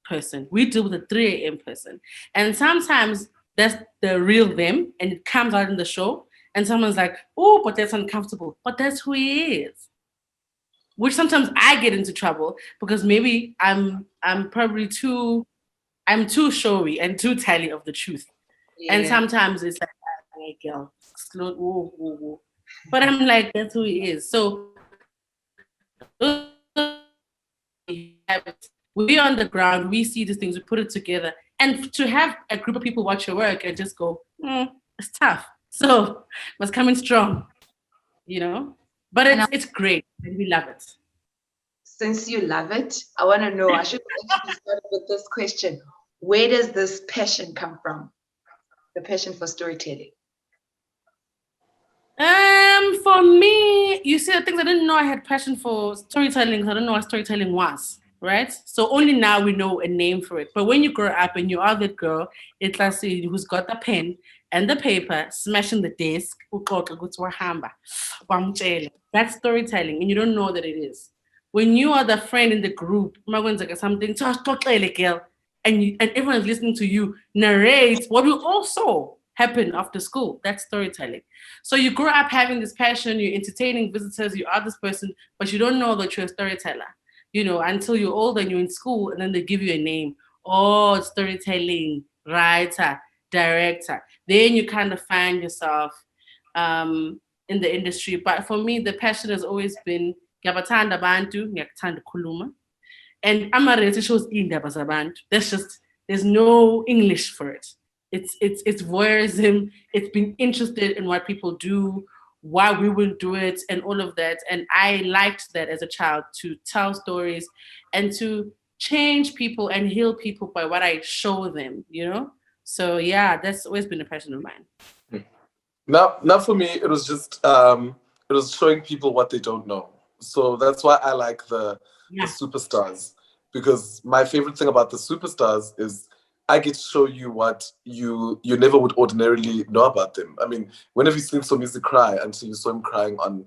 person. We deal with a 3 a.m. person. And sometimes that's the real them and it comes out in the show. And someone's like, oh, but that's uncomfortable. But that's who he is. Which sometimes I get into trouble because maybe I'm probably too showy and too tally of the truth. Yeah. And sometimes it's like, hey, girl, slow, whoa, whoa, whoa. But I'm like, that's who he is. So we on the ground, we see these things, we put it together. And to have a group of people watch your work and just go, it's tough. So was coming strong, you know? But it's great and we love it. Since you love it, I want to know, I should actually start with this question. Where does this passion come from? The passion for storytelling? For me, you see, the things I didn't know I had passion for storytelling because I didn't know what storytelling was, right? So only now we know a name for it. But when you grow up and you are that girl, it's like who's got the pen and the paper, smashing the desk, that's storytelling, and you don't know that it is. When you are the friend in the group, something, and everyone is listening to you narrate what will also happen after school. That's storytelling. So you grow up having this passion, you're entertaining visitors, you are this person, but you don't know that you're a storyteller, you know, until you're older and you're in school and then they give you a name. Oh, storytelling, writer, director. Then you kind of find yourself in the industry. But for me, the passion has always been ngiyabathanda abantu, ngiyakuthanda ukukhuluma. And amarethe shows indaba zabantu. That's just, there's no English for it. It's voyeurism. It's being interested in what people do, why we will do it, and all of that. And I liked that as a child, to tell stories and to change people and heal people by what I show them, you know? So yeah, that's always been a passion of mine. Now for me, it was just it was showing people what they don't know. So that's why I like the superstars, because my favorite thing about the superstars is I get to show you what you never would ordinarily know about them. I mean, when have you seen Somizi cry until you saw him crying on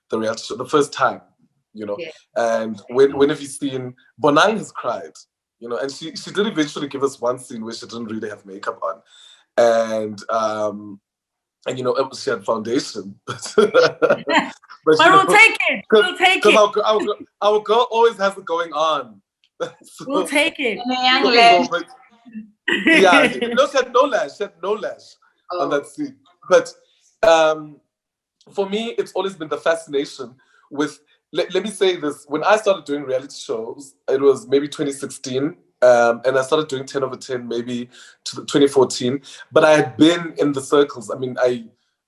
the reality show the first time, you know? Yeah. And when have you seen Bonang has cried, you know? And she did eventually give us one scene where she didn't really have makeup on, and you know, she had foundation. But we'll take it. We'll take it. Our girl always has it going on. So, we'll take it. Yeah, no, she had no lash. She had no lash on that scene. But for me, it's always been the fascination with. Let me say this: when I started doing reality shows, it was maybe 2016. And I started doing 10 over 10 maybe to 2014. But I had been in the circles. I mean, I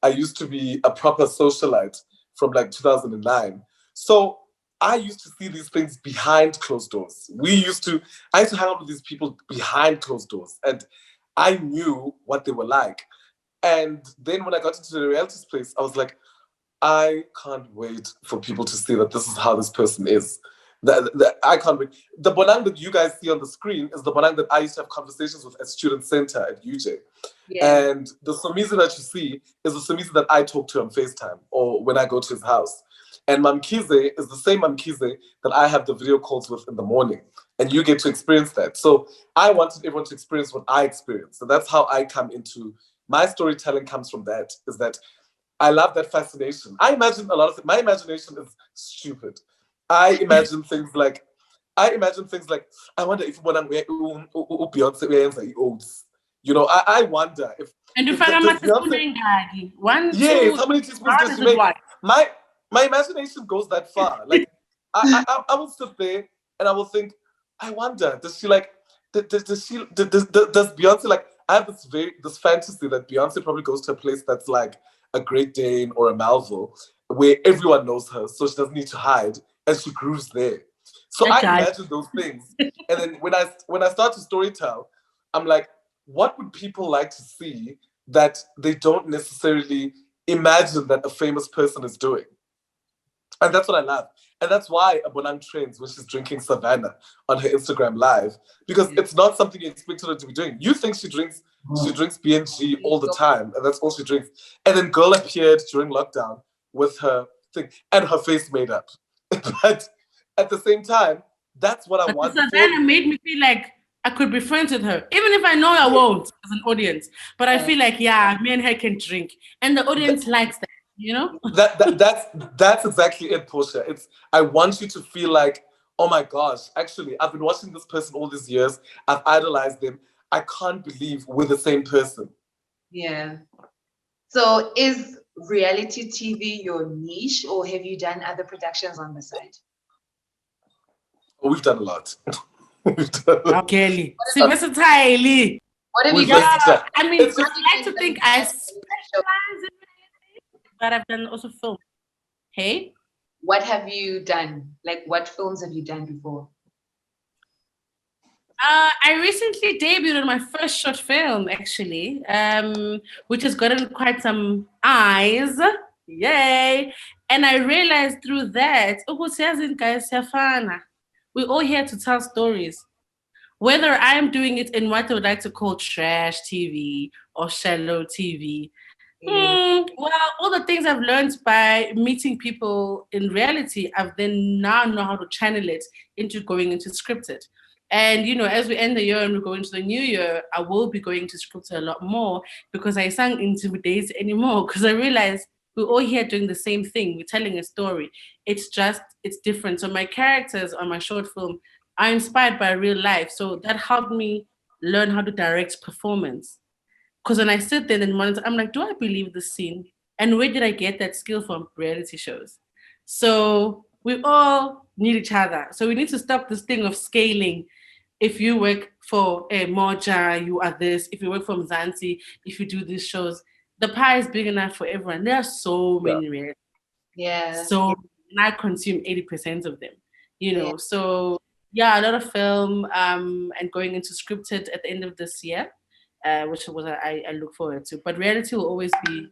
used to be a proper socialite from like 2009. So I used to see these things behind closed doors. I used to hang out with these people behind closed doors. And I knew what they were like. And then when I got into the reality space, I was like, I can't wait for people to see that this is how this person is. I can't wait. The Bonang that you guys see on the screen is the Bonang that I used to have conversations with at Student Center at UJ. Yeah. And the Somizi that you see is the Somizi that I talk to on FaceTime or when I go to his house. And Mamkize is the same Mamkize that I have the video calls with in the morning. And you get to experience that. So I wanted everyone to experience what I experienced. So that's how I come into, my storytelling comes from that, is that I love that fascination. I imagine a lot of my imagination is stupid. I imagine things like, I wonder if Beyonce wears oats. You know, I wonder if. And you find out one, yes, how many teaspoons does she make? My imagination goes that far. Like, I will sit there and I will think, I wonder, does she like, does Beyonce like? I have this fantasy that Beyonce probably goes to a place that's like a Great Dane or a Malville, where everyone knows her, so she doesn't need to hide. And she grooves there. So I imagine those things. And then when I start to storytell, I'm like, what would people like to see that they don't necessarily imagine that a famous person is doing? And that's what I love. And that's why Bonang trends when she's drinking Savannah on her Instagram live, because it's not something you expected her to be doing. You think she drinks BNG all the time, and that's all she drinks. And then girl appeared during lockdown with her thing and her face made up. But at the same time, that's what I want. Savannah made me feel like I could be friends with her, even if I know I won't as an audience. But I feel like, yeah, me and her can drink, and the audience likes that, you know. That's exactly it, Portia. I want you to feel like, oh my gosh, actually, I've been watching this person all these years. I've idolized them. I can't believe we're the same person. Yeah. So is reality TV your niche, or have you done other productions on the side? Oh, we've done a lot. We've done a lot. Okay, versatile. What have you We've done? Yeah, I mean, It's I just, like to think I specialize in reality, but I've done also film. Hey, What have you done? Like, what films have you done before? I recently debuted on my first short film, actually, which has gotten quite some eyes. Yay! And I realized through that, we're all here to tell stories. Whether I'm doing it in what I would like to call trash TV or shallow TV. Well, all the things I've learned by meeting people in reality, I've then now know how to channel it into going into scripted. And as we end the year and we go into the new year, I will be going to scripted a lot more because I sang intimidate anymore because I realized we're all here doing the same thing. We're telling a story. It's different. So my characters on my short film are inspired by real life. So that helped me learn how to direct performance. Because when I sit there and monitor, I'm like, do I believe this scene? And where did I get that skill from? Reality shows. So we all need each other. So we need to stop this thing of scaling. If you work for a Moja, you are this. If you work for Mzansi, if you do these shows, the pie is big enough for everyone. There are so many reality. Yeah. So and I consume 80% of them. Yeah. So yeah, a lot of film and going into scripted at the end of this year, which was I look forward to. But reality will always be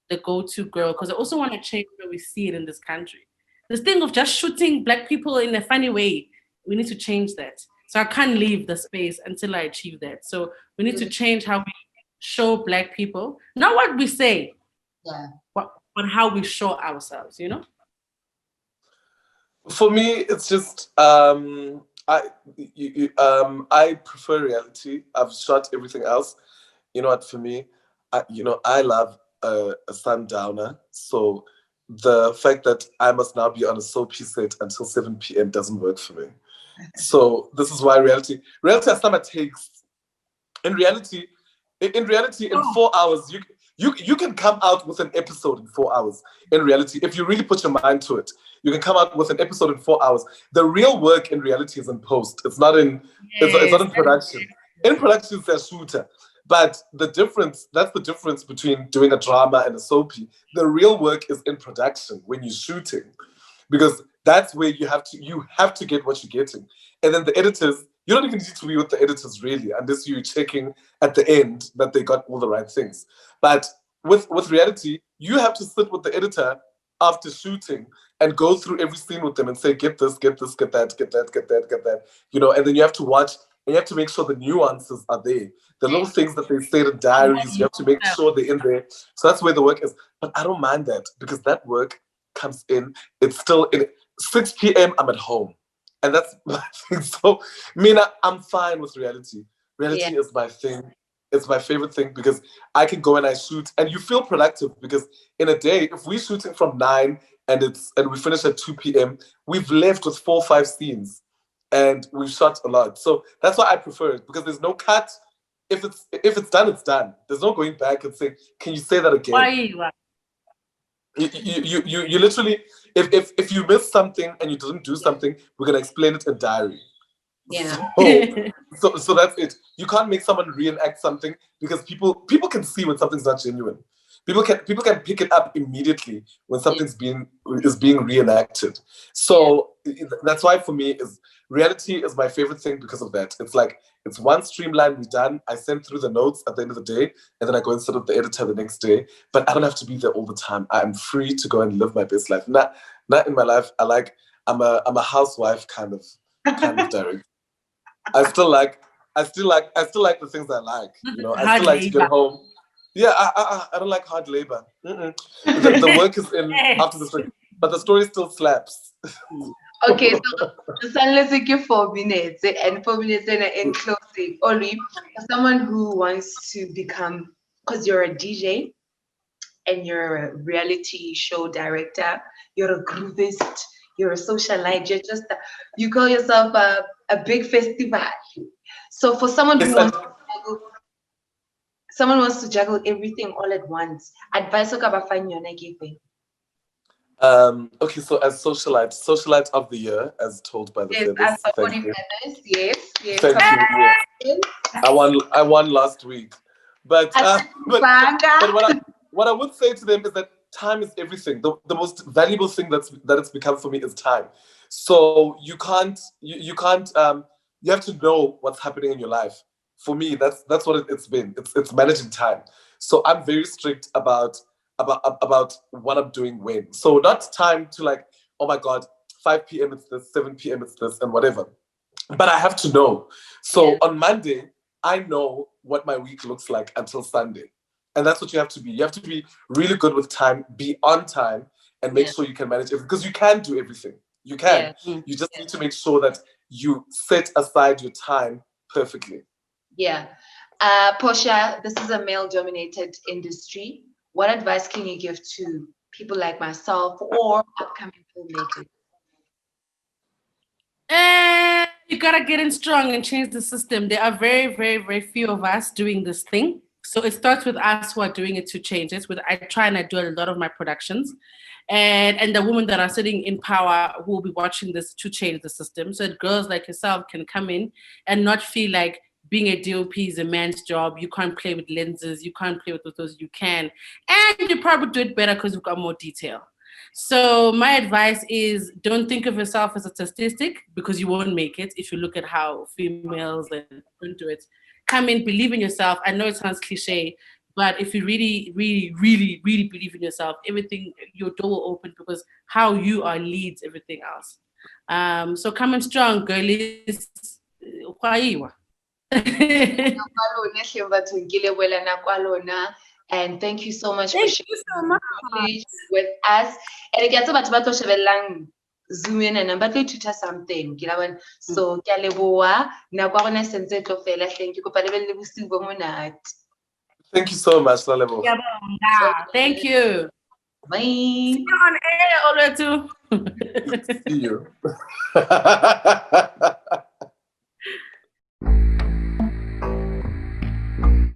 the go-to girl because I also want to change where we see it in this country. This thing of just shooting black people in a funny way, we need to change that. So I can't leave the space until I achieve that. So we need to change how we show black people, not what we say, Yeah. but how we show ourselves, for me, it's just I prefer reality. I've shot everything else. You know what? For me, I love a sundowner. So the fact that I must now be on a soapy set until 7 p.m. doesn't work for me. So this is why reality has summer takes. In reality, in 4 hours, you can come out with an episode in 4 hours. In reality, if you really put your mind to it, you can come out with an episode in 4 hours. The real work in reality is in post. It's not in it's not in production. In production, it's a shooter. But that's the difference between doing a drama and a soapy. The real work is in production when you're shooting, because that's where you have to get what you're getting. And then the editors, you don't even need to be with the editors really, unless you're checking at the end that they got all the right things. But with reality, you have to sit with the editor after shooting and go through every scene with them and say, get this, get that, get that. And then you have to watch and you have to make sure the nuances are there. The little things that they said in diaries, you have to make sure they're in there. So that's where the work is. But I don't mind that because that work comes in, it's still in 6 p.m. I'm at home. And that's my thing. So, Mina, I'm fine with reality. Reality is my thing. It's my favorite thing because I can go and I shoot and you feel productive because in a day, if we're shooting from 9 and we finish at 2 p.m., we've left with 4 or 5 scenes and we've shot a lot. So that's why I prefer it because there's no cut. If it's done, it's done. There's no going back and saying, can you say that again? Why? You literally, if you missed something and you didn't do something, we're gonna explain it in diary. Yeah. So that's it. You can't make someone reenact something because people can see when something's not genuine. People can pick it up immediately when something's being reenacted. So that's why for me reality is my favorite thing because of that. It's like it's one streamline we're done. I send through the notes at the end of the day, and then I go and sit with the editor the next day. But I don't have to be there all the time. I'm free to go and live my best life. Not in my life. I'm a housewife kind of director. I still like the things I like. I still like to get home. Yeah, I don't like hard labor. The work is in after the story, but the story still slaps. Okay, so let's take you 4 minutes and 4 minutes in closing. Olwee, for someone who wants to become, because you're a DJ and you're a reality show director, you're a groovist, you're a socialite, you're just you call yourself a big festival. So for someone who wants to juggle everything all at once, advice giving. Okay, so as socialite of the year, as told by the Yes, feathers. as for Thank you. feathers, yes. Thank you. Yes. I won last week, but what I would say to them is that time is everything. The most valuable thing that it's become for me is time. So you can't you can't you have to know what's happening in your life. For me, that's what it's been. It's managing time. So I'm very strict about what I'm doing when. So not time to like, oh my God, 5 p.m. it's this, 7 p.m. it's this, and whatever. But I have to know. So on Monday, I know what my week looks like until Sunday. And that's what you have to be. You have to be really good with time, be on time, and make sure you can manage everything. Because you can do everything. You can. You just need to make sure that you set aside your time perfectly. Yeah. Portia, this is a male-dominated industry. What advice can you give to people like myself or upcoming filmmakers? You gotta get in strong and change the system. There are very, very, very few of us doing this thing. So it starts with us who are doing it to change it. I try and I do a lot of my productions. And the women that are sitting in power who will be watching this to change the system. So that girls like yourself can come in and not feel like being a DOP is a man's job. You can't play with lenses. You can't play with those. You can. And you probably do it better because you've got more detail. So my advice is don't think of yourself as a statistic because you won't make it if you look at how females and women do it. Come in, believe in yourself. I know it sounds cliche, but if you really, really, really, really believe in yourself, everything, your door will open because how you are leads everything else. So come in strong, girlies. And thank you so much for sharing with us. And again, so much about zoom in and but to tell something. So Thank you so much, Lalebo. Thank you. Bye. See you on air, Olwee too. See you.